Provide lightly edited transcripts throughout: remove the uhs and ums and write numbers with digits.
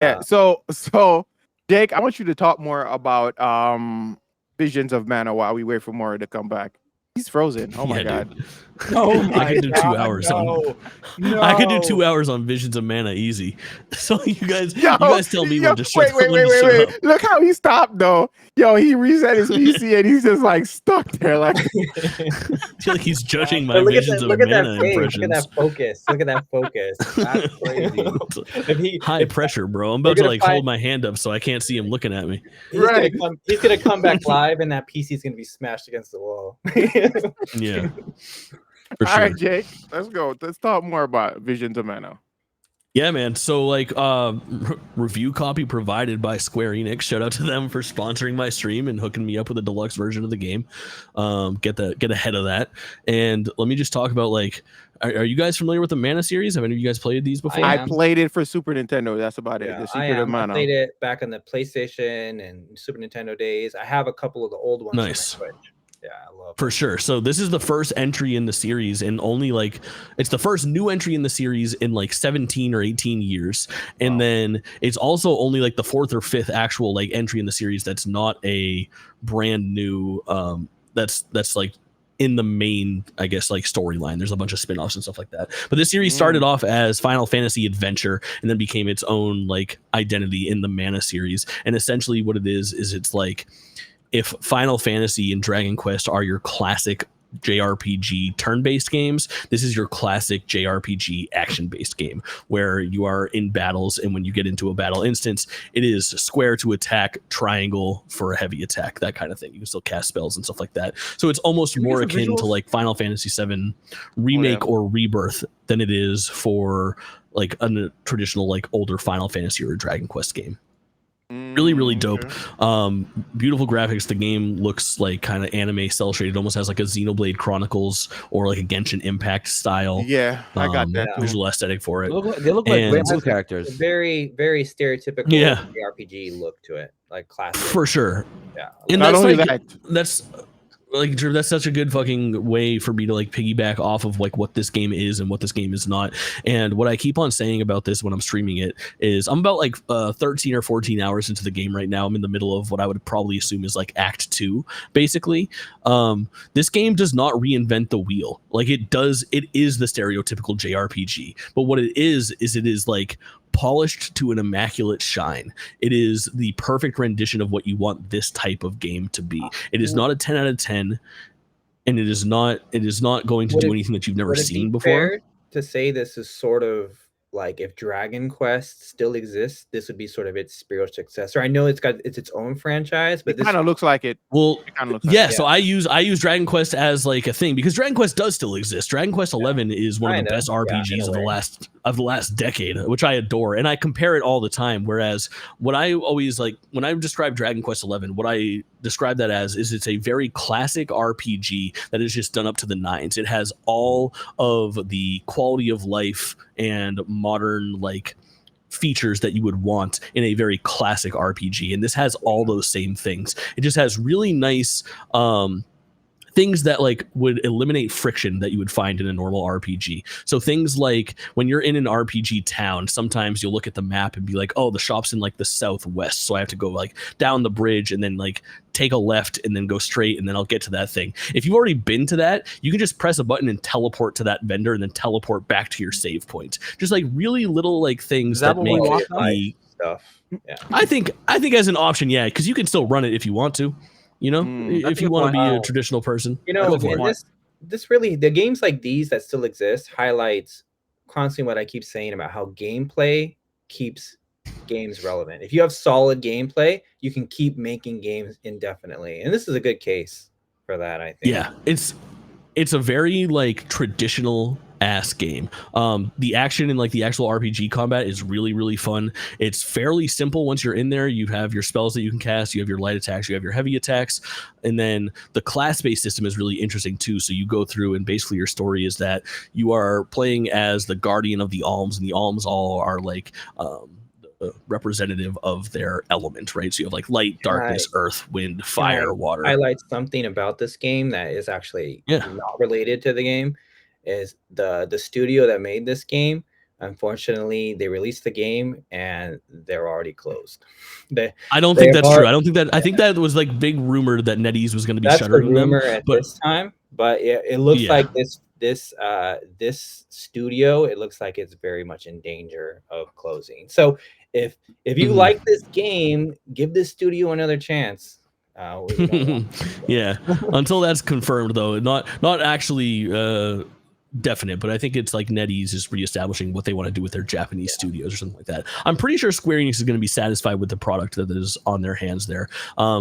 Yeah. So Jake, I want you to talk more about Visions of Mana while we wait for Mori to come back. He's frozen. Oh my Yeah, god. dude. Oh I my could do 2 God, hours no. I could do 2 hours on Visions of Mana easy. So you guys tell me when to shut wait. up. Look how he stopped though. Yo, he reset his PC and he's just like stuck there. Like I feel like he's judging my But look at Visions that, of look at that Mana face. impressions. Look at that focus. Look at that focus. That's crazy. High pressure, bro. I'm about to like hold my hand up so I can't see him looking at me. He's gonna come back live, and that PC is gonna be smashed against the wall. Yeah. For all sure. right, Jake, let's go. Let's talk more about Visions of Mana. Yeah, man. So like review copy provided by Square Enix. Shout out to them for sponsoring my stream and hooking me up with a deluxe version of the game. Get ahead of that. And let me just talk about like, are you guys familiar with the Mana series? Have any of you guys played these before? I played it for Super Nintendo. That's about it. Yeah, The Secret of Mana. I played it back on the PlayStation and Super Nintendo days. I have a couple of the old ones. Nice. On my Switch. Yeah, I love for sure. So this is the first entry in the series, and only like it's the first new entry in the series in like 17 or 18 years, and then it's also only like the fourth or fifth actual like entry in the series that's not a brand new that's like in the main, I guess, like storyline. There's a bunch of spin-offs and stuff like that. But this series started off as Final Fantasy Adventure and then became its own like identity in the Mana series. And essentially what it is it's like if Final Fantasy and Dragon Quest are your classic JRPG turn-based games, this is your classic JRPG action-based game where you are in battles, and when you get into a battle instance, it is square to attack, triangle for a heavy attack, that kind of thing. You can still cast spells and stuff like that. So it's almost more akin to like Final Fantasy VII Remake or Rebirth than it is for like a traditional like older Final Fantasy or Dragon Quest game. Really dope. Beautiful graphics. The game looks like kind of anime cell shaded, almost has like a Xenoblade Chronicles or like a Genshin Impact style. Yeah, I got that visual aesthetic for it. They look like brand new characters. Very stereotypical RPG look to it, like classic. For sure. Yeah. And that's like that's like Drew, that's such a good fucking way for me to like piggyback off of like what this game is and what this game is not. And what I keep on saying about this when I'm streaming it is I'm about like 13 or 14 hours into the game right now. I'm in the middle of what I would probably assume is like Act 2, basically. This game does not reinvent the wheel. Like it is the stereotypical JRPG. But what it is it is like polished to an immaculate shine. It is the perfect rendition of what you want this type of game to be. It is not a 10 out of 10, and it is not going to do anything that you've never seen before. Fair to say this is sort of like if Dragon Quest still exists, this would be sort of its spiritual successor. I know it's its own franchise, but this kind of looks like it. Well, so I use Dragon Quest as like a thing because Dragon Quest does still exist. Dragon Quest 11 is one of the best RPGs of the last decade, which I adore, and I compare it all the time. Whereas what I always like when I describe Dragon Quest 11, what I describe that as is it's a very classic RPG that is just done up to the nines. It has all of the quality of life and modern like features that you would want in a very classic RPG, and this has all those same things. It just has really nice things that like would eliminate friction that you would find in a normal RPG. So things like when you're in an RPG town, sometimes you'll look at the map and be like, oh, the shop's in like the southwest, so I have to go like down the bridge and then like take a left and then go straight and then I'll get to that thing. If you've already been to that, you can just press a button and teleport to that vendor and then teleport back to your save point. Just like really little like things that make the stuff. Yeah. I think as an option, yeah, because you can still run it if you want to. You know, if you want to be a traditional person, you know, this really the games like these that still exist highlights constantly what I keep saying about how gameplay keeps games relevant. If you have solid gameplay, you can keep making games indefinitely, and this is a good case for that. I think. Yeah, it's a very like traditional ass game. The action and like the actual RPG combat is really fun. It's fairly simple once you're in there. You have your spells that you can cast, you have your light attacks, you have your heavy attacks, and then the class-based system is really interesting too. So you go through and basically your story is that you are playing as the guardian of the alms, and the alms all are like representative of their element, right? So you have like light, darkness, earth, wind, fire, water. Highlight something about this game that is actually not related to the game. Is the studio that made this game Unfortunately, they released the game and they're already closed. I don't think that's true. I don't think that. I think that was like big rumor that NetEase was going to be That's the shuttering them. rumor at But this time, but it looks Yeah. like this studio, it looks like it's very much in danger of closing. So if you Mhm. like this game, give this studio another chance. We don't want Yeah. Until that's confirmed, though, not actually definite, but I think it's like NetEase is reestablishing what they want to do with their Japanese studios or something like that. I'm pretty sure Square Enix is going to be satisfied with the product that is on their hands there,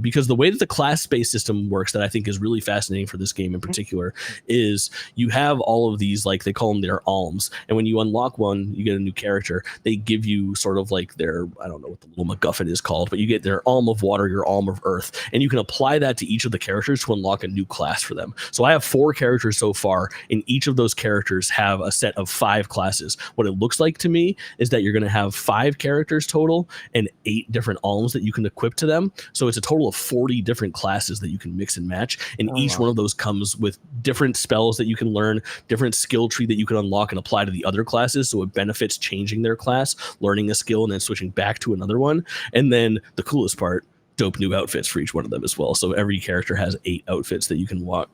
because the way that the class-based system works, that I think is really fascinating for this game in particular, is you have all of these, like they call them their alms, and when you unlock one, you get a new character. They give you sort of like their, I don't know what the little MacGuffin is called, but you get their alm of water, your alm of earth, and you can apply that to each of the characters to unlock a new class for them. So I have 4 characters so far, and each of those characters have a set of 5 classes. What it looks like to me is that you're going to have 5 characters total and 8 different alms that you can equip to them. So it's a total of 40 different classes that you can mix and match, and each one of those comes with different spells that you can learn, different skill tree that you can unlock and apply to the other classes, so it benefits changing their class, learning a skill, and then switching back to another one. And then the coolest part, dope new outfits for each one of them as well. So every character has 8 outfits that you can rock.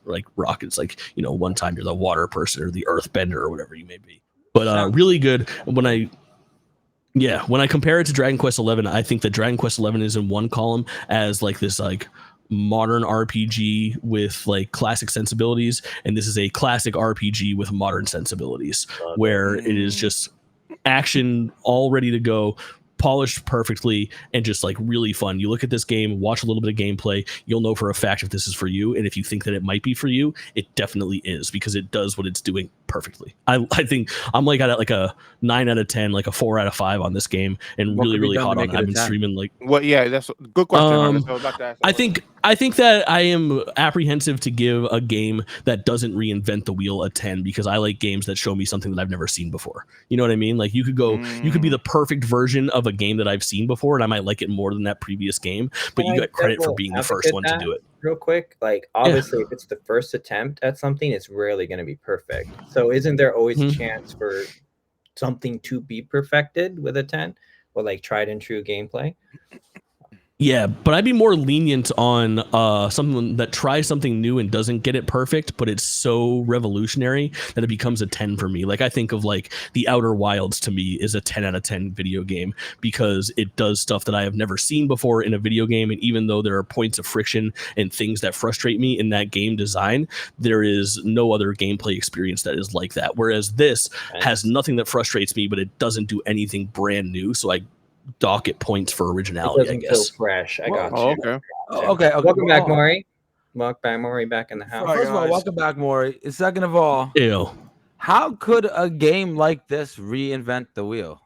It's like, one time you're the water person or the earth bender or whatever you may be. But really good. When I compare it to Dragon Quest 11, I think that Dragon Quest 11 is in one column as like this like modern RPG with like classic sensibilities, and this is a classic RPG with modern sensibilities, where it is just action all ready to go, polished perfectly, and just like really fun. You look at this game, watch a little bit of gameplay, you'll know for a fact if this is for you, and if you think that it might be for you, it definitely is, because it does what it's doing perfectly. I think I'm like at like a 9 out of 10, like a 4 out of 5 on this game, and really hot on it. I've been streaming like that's a good question. I was about to ask that. I think that I am apprehensive to give a game that doesn't reinvent the wheel a 10, because I like games that show me something that I've never seen before. You know what I mean? Like you could be the perfect version of a game that I've seen before, and I might like it more than that previous game, but you get credit for being the first one to do it. Real quick, like obviously if it's the first attempt at something, it's rarely going to be perfect. So isn't there always a chance for something to be perfected with a 10, or like tried and true gameplay? Yeah, but I'd be more lenient on something that tries something new and doesn't get it perfect, but it's so revolutionary that it becomes a 10 for me. Like I think of like The Outer Wilds, to me is a 10 out of 10 video game, because it does stuff that I have never seen before in a video game, and even though there are points of friction and things that frustrate me in that game design, there is no other gameplay experience that is like that. Whereas this has nothing that frustrates me, but it doesn't do anything brand new, so I dock it points for originality, I guess. Feel fresh. I got you. Okay. Okay. Welcome back, Mori. Welcome back, Mori, back in the house. First of all, welcome back, Mori. Second of all, Ew. How could a game like this reinvent the wheel?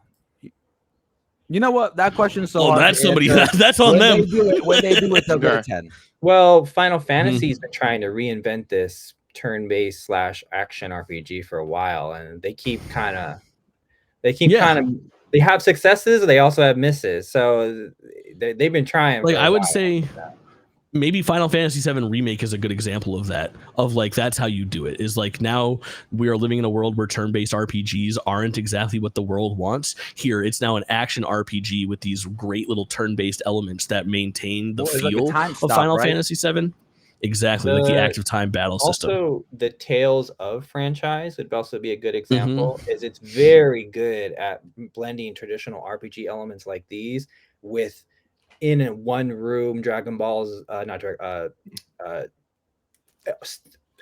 You know what? That question is so hard. That's somebody. That's on them. When they do it, they'll get a 10. Well, Final Fantasy's been trying to reinvent this turn-based / action RPG for a while, and they keep kind of they have successes, they also have misses. So they've been trying. Like I would say, maybe Final Fantasy VII Remake is a good example of that. Of like that's how you do it. Is like now we are living in a world where turn-based RPGs aren't exactly what the world wants. Here, it's now an action RPG with these great little turn-based elements that maintain the feel of Final Fantasy VII. Exactly, like the active time battle system. Also, the Tales of franchise would also be a good example. Is it's very good at blending traditional RPG elements like these with in a one room Dragon Ball's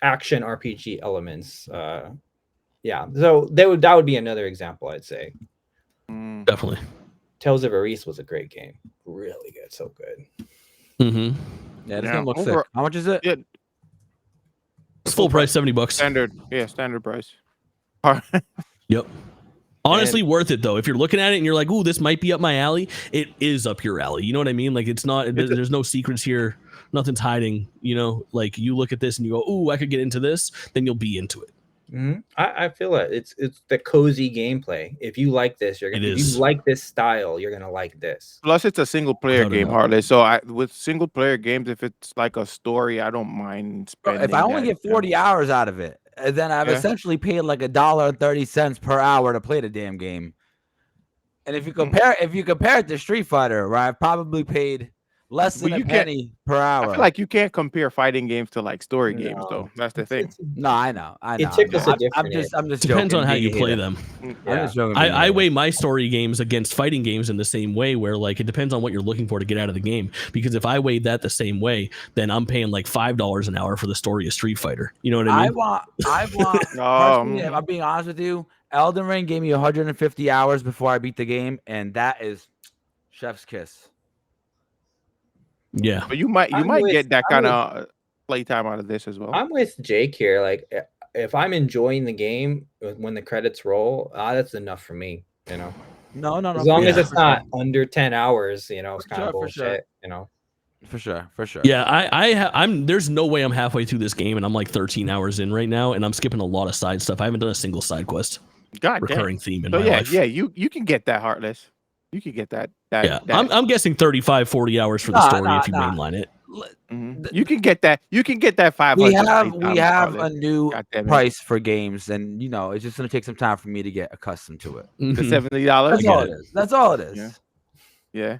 action RPG elements. Yeah, so that would be another example, I'd say. Definitely. Tales of Arise was a great game. Really good, so good. Mm-hmm. Yeah, this one looks sick. How much is it? Yeah. It's full price, $70. Standard price. Yep. Honestly, worth it though. If you're looking at it and you're like, "Ooh, this might be up my alley," it is up your alley. You know what I mean? Like it's not. There's no secrets here. Nothing's hiding. You know, like you look at this and you go, "Ooh, I could get into this." Then you'll be into it. I feel it. It's the cozy gameplay. If you like this, if you like this style, you're gonna like this. Plus, it's a single player game, Harley. So with single player games, if it's like a story, I don't mind spending. If I only get 40 hours out of it, and then I've Yeah. essentially paid like $1.30 per hour to play the damn game. And if you compare it to Street Fighter, where I've probably paid less than a penny per hour. I feel like you can't compare fighting games to like story games, though. That's the thing. No, I know. It took us a I'm different. just Depends joking, on how being you a play hater. them. I'm Yeah. just joking, being a I hater. weigh my story games against fighting games in the same way, where like it depends on what you're looking for to get out of the game. Because if I weighed that the same way, then I'm paying like $5 an hour for the story of Street Fighter. You know what I mean? I want personally, if I'm being honest with you, Elden Ring gave me 150 hours before I beat the game, and that is chef's kiss. Yeah. But you might get that kind of playtime out of this as well. I'm with Jake here. Like, if I'm enjoying the game when the credits roll, that's enough for me. You know. No. As long as it's not sure. under 10 hours, you know, it's For kind of sure, for bullshit. sure. You know. For sure. Yeah, I'm. There's no way I'm halfway through this game, and I'm like 13 hours in right now, and I'm skipping a lot of side stuff. I haven't done a single side quest. God Recurring damn. theme in So my life. you can get that Heartless. You can get that. I'm guessing 35, 40 hours for the story if you mainline it. You can get that. You can get that 500. We have a new Goddamn it. price for games, and you know it's just gonna take some time for me to get accustomed to it. The Mhm. $70. That's all it is. Yeah.